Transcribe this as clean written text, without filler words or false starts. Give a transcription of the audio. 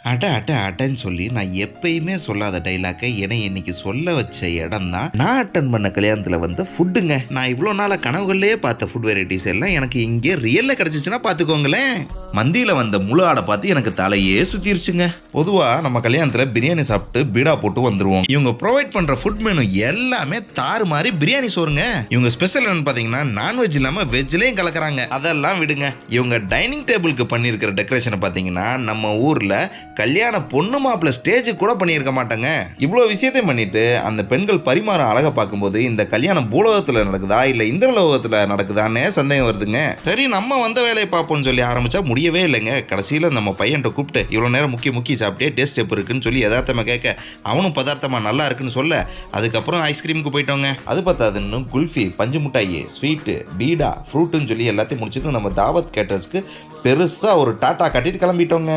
அட அட அடன்னு சொல்லி நான் எப்பயுமே சொல்லாத டைலாக்கை என்னை இன்னைக்கு சொல்ல வச்ச இடம் தான் நான் அட்டன் பண்ண கல்யாணத்தில் வந்த ஃபுட்டுங்க. நான் இவ்வளோ நாளாக கனவுகள்லேயே பார்த்த ஃபுட் வெரைட்டிஸ் எல்லாம் எனக்கு இங்கே ரியலில் கிடச்சிச்சுன்னா பார்த்துக்கோங்களேன். மந்தியில் வந்த முழு ஆடை பார்த்து எனக்கு தலையே சுற்றிருச்சுங்க. பொதுவாக நம்ம கல்யாணத்தில் பிரியாணி சாப்பிட்டு பீடா போட்டு வந்துடுவோம். இவங்க ப்ரொவைட் பண்ணுற ஃபுட் மெனு எல்லாமே தாறு மாதிரி பிரியாணி சோறுங்க. இவங்க ஸ்பெஷல் என்னன்னு பார்த்தீங்கன்னா நான்வெஜ் இல்லாமல் வெஜ்லேயும் கலக்கிறாங்க. அதெல்லாம் விடுங்க, இவங்க டைனிங் டேபிளுக்கு பண்ணியிருக்கிற டெக்கரேஷனை பார்த்தீங்கன்னா நம்ம ஊரில் கல்யாண பொண்ணு மாப்பிள்ள ஸ்டேஜுக்கு கூட பண்ணியிருக்க மாட்டாங்க. இவ்வளோ விஷயத்தையும் பண்ணிட்டு அந்த பெண்கள் பரிமாற அழகை பார்க்கும்போது இந்த கல்யாணம் பூலோகத்தில் நடக்குதா இல்லை இந்திரலோகத்தில் நடக்குதான்னு சந்தேகம் வருதுங்க. சரி, நம்ம வந்த வேலையை பார்ப்போம்னு சொல்லி ஆரம்பிச்சா முடியவே இல்லைங்க. கடைசியில் நம்ம பையன்கிட்ட கூப்பிட்டு இவ்வளோ நேரம் முக்கி சாப்பிட்டே டேஸ்ட் எப்போ இருக்குன்னு சொல்லி யதார்த்தமாக கேட்க அவனும் பதார்த்தமாக நல்லா இருக்குன்னு சொல்ல அதுக்கப்புறம் ஐஸ்கிரீமுக்கு போயிட்டோங்க. அது பார்த்தாதுன்னு குல்ஃபி, பஞ்சு மிட்டாயி, ஸ்வீட்டு, பீடா, ஃப்ரூட்டுன்னு சொல்லி எல்லாத்தையும் முடிச்சுட்டு நம்ம தாவத் கேட்டர்ஸ்க்கு பெருசாக ஒரு டாட்டா கட்டிட்டு கிளம்பிட்டோங்க.